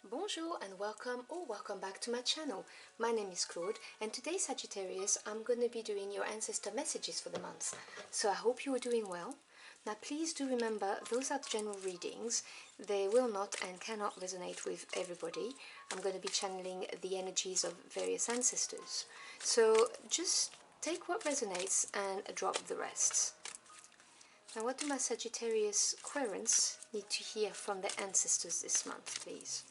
Bonjour and welcome or welcome back to my channel. My name is Claude and today, Sagittarius, I'm going to be doing your ancestor messages for the month. So I hope you are doing well. Now please do remember those are general readings. They will not and cannot resonate with everybody. I'm going to be channeling the energies of various ancestors. So just take what resonates and drop the rest. Now what do my Sagittarius querents need to hear from their ancestors this month, please?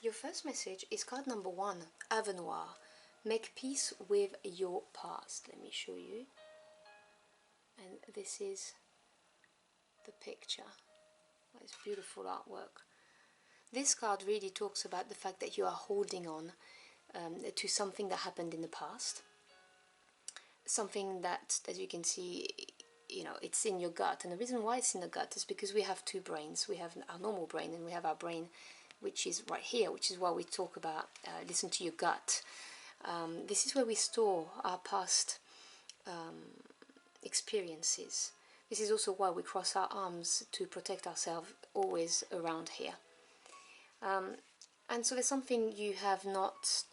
Your first message is card number 1, Revoir. Make peace with your past. Let me show you. And this is the picture. It's beautiful artwork. This card really talks about the fact that you are holding on to something that happened in the past. Something that, as you can see, it's in your gut. And the reason why it's in the gut is because we have two brains. We have our normal brain and we have our brain which is right here, which is why we talk about listen to your gut. This is where we store our past experiences. This is also why we cross our arms to protect ourselves always around here. And so there's something you have not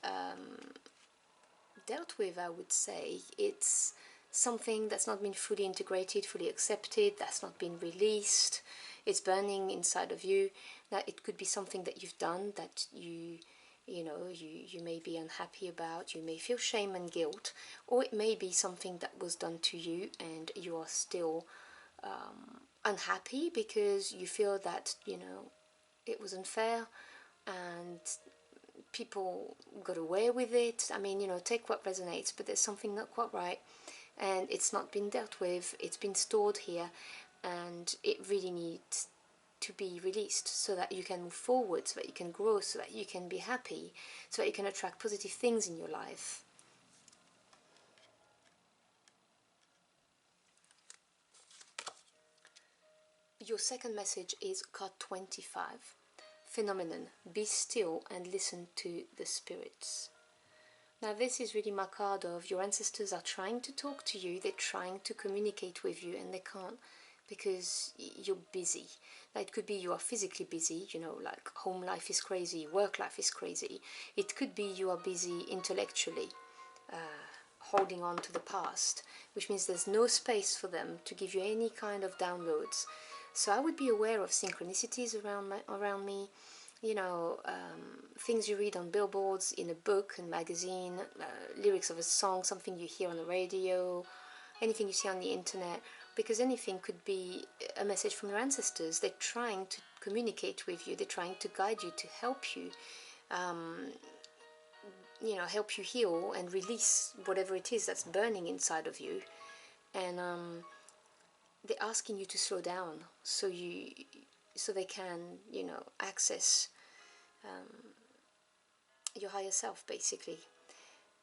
dealt with, I would say. It's something that's not been fully integrated, fully accepted, that's not been released. It's burning inside of you. Now it could be something that you've done that you may be unhappy about, you may feel shame and guilt, or it may be something that was done to you and you are still unhappy because you feel that it was unfair and people got away with it. I mean, take what resonates, but there's something not quite right and it's not been dealt with, it's been stored here, and it really needs to be released so that you can move forward, so that you can grow, so that you can be happy, so that you can attract positive things in your life. Your second message is card 25, Phenomenon. Be still and listen to the spirits. Now this is really my card of your ancestors are trying to talk to you, they're trying to communicate with you and they can't because you're busy. Now it could be you are physically busy, like home life is crazy, work life is crazy. It could be you are busy intellectually, holding on to the past, which means there's no space for them to give you any kind of downloads. So I would be aware of synchronicities around me, things you read on billboards, in a book, a magazine, lyrics of a song, something you hear on the radio, anything you see on the internet, because anything could be a message from your ancestors. They're trying to communicate with you, they're trying to guide you, to help you, help you heal and release whatever it is that's burning inside of you. And they're asking you to slow down so they can, access your higher self, basically.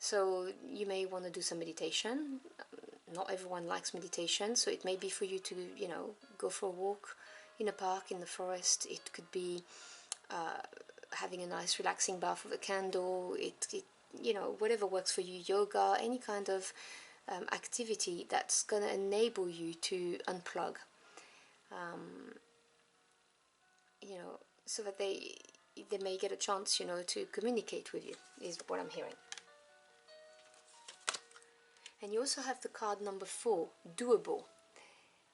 So you may want to do some meditation. Not everyone likes meditation, so it may be for you to, go for a walk in a park, in the forest. It could be having a nice relaxing bath with a candle. Whatever works for you, yoga, any kind of activity that's going to enable you to unplug, so that they may get a chance, to communicate with you, is what I'm hearing. And you also have the card number 4, Doable.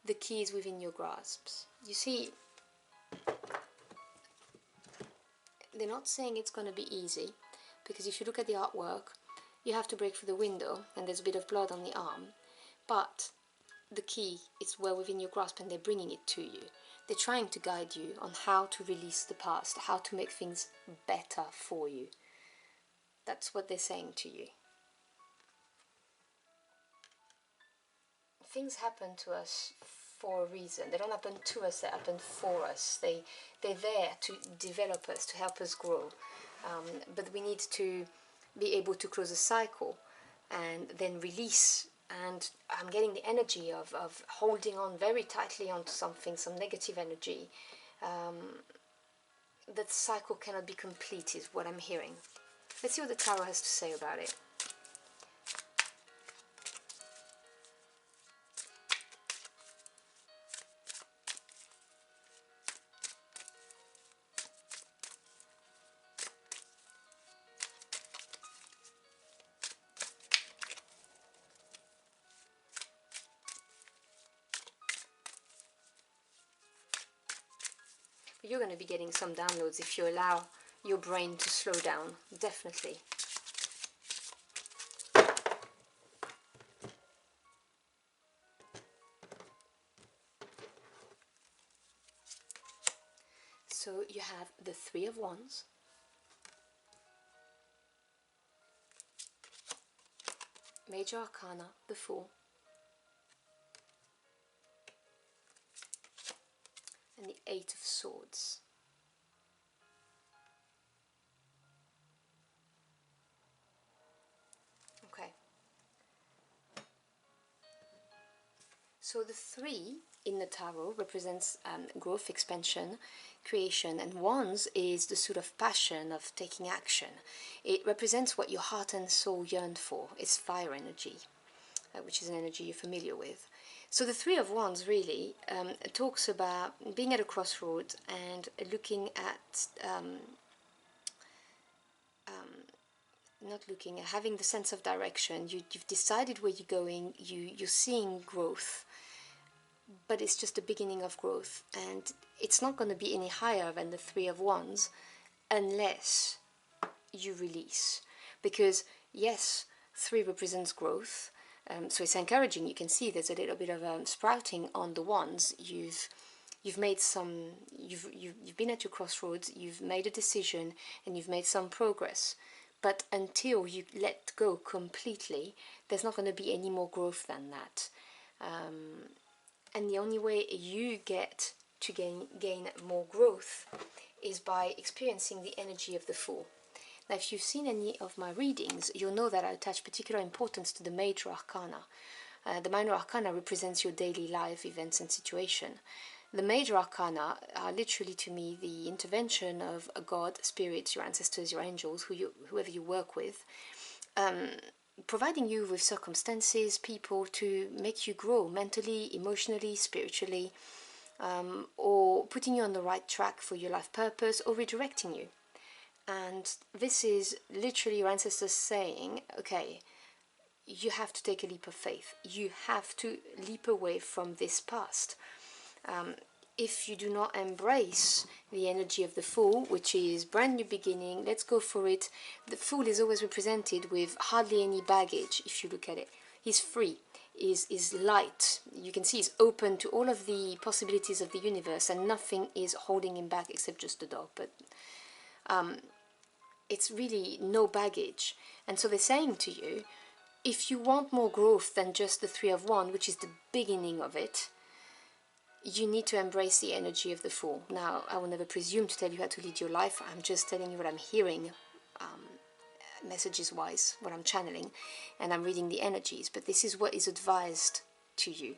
The key is within your grasps. You see, they're not saying it's going to be easy, because if you look at the artwork, you have to break through the window and there's a bit of blood on the arm, but the key is well within your grasp and they're bringing it to you. They're trying to guide you on how to release the past, how to make things better for you. That's what they're saying to you. Things happen to us for a reason. They don't happen to us, they happen for us. They're there to develop us, to help us grow. But we need to be able to close a cycle and then release. And I'm getting the energy of holding on very tightly onto something, some negative energy. That cycle cannot be complete is what I'm hearing. Let's see what the tarot has to say about it. you're going to be getting some downloads if you allow your brain to slow down, definitely. So you have the Three of Wands, Major Arcana, the Fool, and the Eight of Swords. Okay. So the 3 in the tarot represents growth, expansion, creation, and Wands is the suit of passion, of taking action. It represents what your heart and soul yearn for. It's fire energy, which is an energy you're familiar with. So the Three of Wands really talks about being at a crossroads and looking at, having the sense of direction. You've decided where you're going, you're seeing growth, but it's just the beginning of growth, and it's not going to be any higher than the Three of Wands unless you release. Because yes, 3 represents growth, so it's encouraging. You can see there's a little bit of sprouting on the Wands. You've made some, you've been at your crossroads, you've made a decision, and you've made some progress. But until you let go completely, there's not going to be any more growth than that. And the only way you get to gain more growth is by experiencing the energy of the Fool. Now, if you've seen any of my readings, you'll know that I attach particular importance to the Major Arcana. The Minor Arcana represents your daily life events and situation. The Major Arcana are literally, to me, the intervention of a god, spirits, your ancestors, your angels, whoever you work with, providing you with circumstances, people to make you grow mentally, emotionally, spiritually, or putting you on the right track for your life purpose, or redirecting you. And this is literally your ancestors saying, okay, you have to take a leap of faith. You have to leap away from this past. If you do not embrace the energy of the Fool, which is brand new beginning, let's go for it. The Fool is always represented with hardly any baggage, if you look at it. He's free, is light. You can see he's open to all of the possibilities of the universe, and nothing is holding him back except just the dog. But it's really no baggage. And so they're saying to you, if you want more growth than just the Three of Wands, which is the beginning of it, you need to embrace the energy of the Fool. Now, I will never presume to tell you how to lead your life. I'm just telling you what I'm hearing, messages-wise, what I'm channeling, and I'm reading the energies. But this is what is advised to you.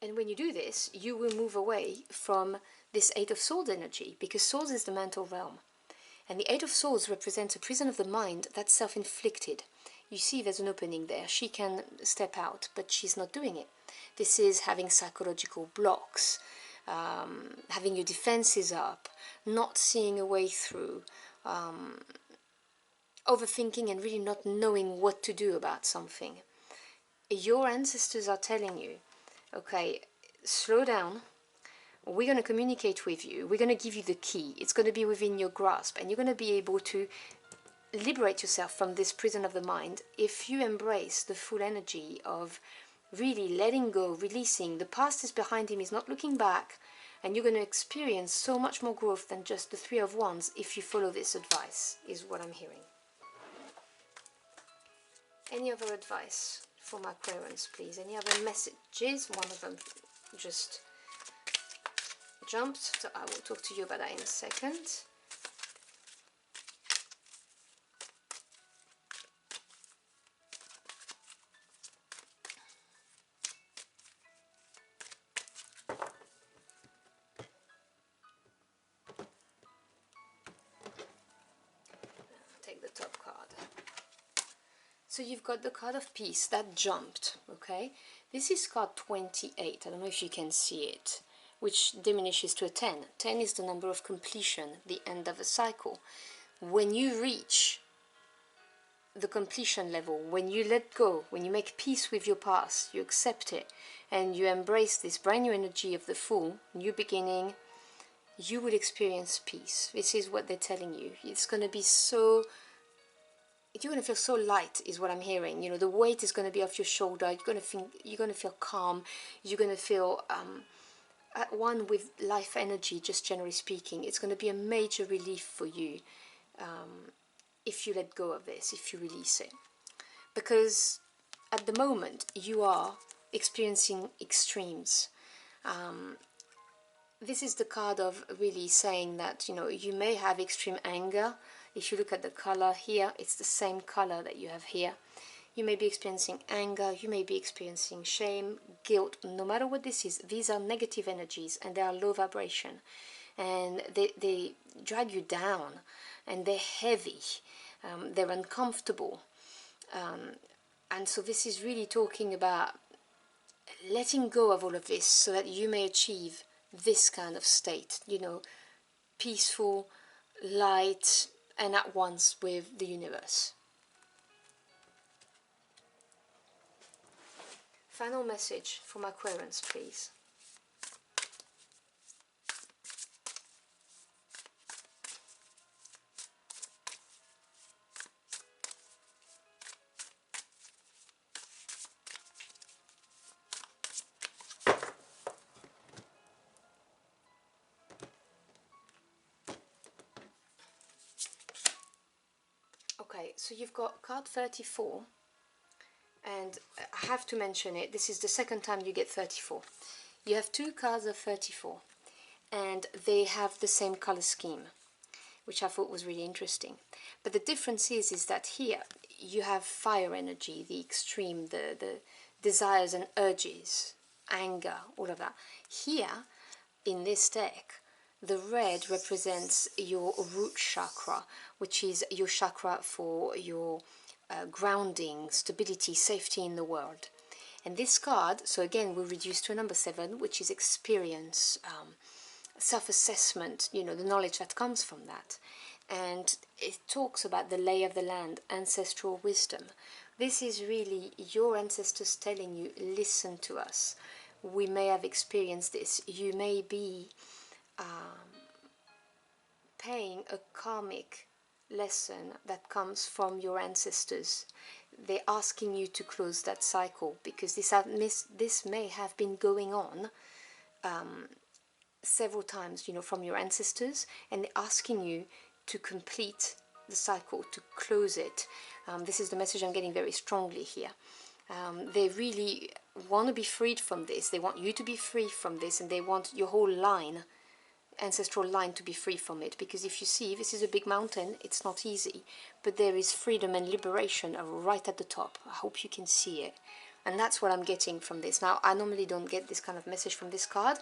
And when you do this, you will move away from this Eight of Swords energy, because Swords is the mental realm. And the Eight of Swords represents a prison of the mind that's self-inflicted. You see there's an opening there. She can step out, but she's not doing it. This is having psychological blocks, having your defenses up, not seeing a way through, overthinking and really not knowing what to do about something. Your ancestors are telling you, okay, slow down. We're going to communicate with you. We're going to give you the key. It's going to be within your grasp, and you're going to be able to liberate yourself from this prison of the mind if you embrace the full energy of really letting go, releasing. The past is behind him, he's not looking back, and you're going to experience so much more growth than just the Three of Wands if you follow this advice, is what I'm hearing. Any other advice for my Aquarians, please? Any other messages? One of them just jumped, so I will talk to you about that in a second. Take the top card. So you've got the card of peace that jumped, okay? This is card 28. I don't know if you can see it, which diminishes to a 10. 10 is the number of completion, the end of a cycle. When you reach the completion level, when you let go, when you make peace with your past, you accept it, and you embrace this brand new energy of the Fool, new beginning, you will experience peace. This is what they're telling you. It's going to be so, you're going to feel so light, is what I'm hearing. You know, the weight is going to be off your shoulder. You're going to feel calm. You're going to feel at one with life energy, just generally speaking. It's going to be a major relief for you if you let go of this, if you release it. Because at the moment, you are experiencing extremes. This is the card of really saying that, you know, you may have extreme anger. If you look at the color here, it's the same color that you have here. You may be experiencing anger, you may be experiencing shame, guilt. No matter what this is, these are negative energies and they are low vibration. And they drag you down, and they're heavy, they're uncomfortable. And so this is really talking about letting go of all of this so that you may achieve this kind of state, you know, peaceful, light, and at once with the universe. Final message from Aquarians, please. Okay, so you've got card 34, and I have to mention it, this is the second time you get 34. You have two cards of 34, and they have the same color scheme, which I thought was really interesting. But the difference is that here you have fire energy, the extreme, the desires and urges, anger, all of that. Here, in this deck, the red represents your root chakra, which is your chakra for your grounding, stability, safety in the world. And this card, so again, we'll reduce to a number 7, which is experience, self-assessment, you know, the knowledge that comes from that. And it talks about the lay of the land, ancestral wisdom. This is really your ancestors telling you, listen to us. We may have experienced this. You may be paying a karmic lesson that comes from your ancestors. They're asking you to close that cycle because this may have been going on several times, you know, from your ancestors, and they're asking you to complete the cycle, to close it. This is the message I'm getting very strongly here. They really want to be freed from this. They want you to be free from this, and they want your whole line, ancestral line, to be free from it. Because if you see, this is a big mountain, it's not easy, but there is freedom and liberation right at the top. I hope you can see it. And that's what I'm getting from this. Now, I normally don't get this kind of message from this card,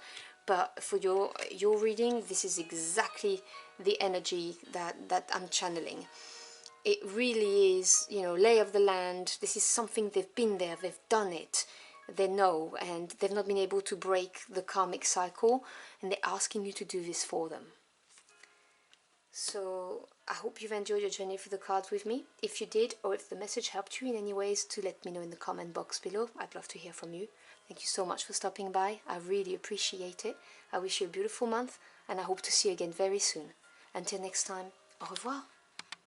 but for your reading, this is exactly the energy that I'm channeling. It really is, you know, lay of the land. This is something they've been there, they've done it, they know, and they've not been able to break the karmic cycle, and they're asking you to do this for them. So I hope you've enjoyed your journey through the cards with me. If you did, or if the message helped you in any ways, to let me know in the comment box below. I'd love to hear from you. Thank you so much for stopping by. I really appreciate it. I wish you a beautiful month, and I hope to see you again very soon. Until next time, au revoir.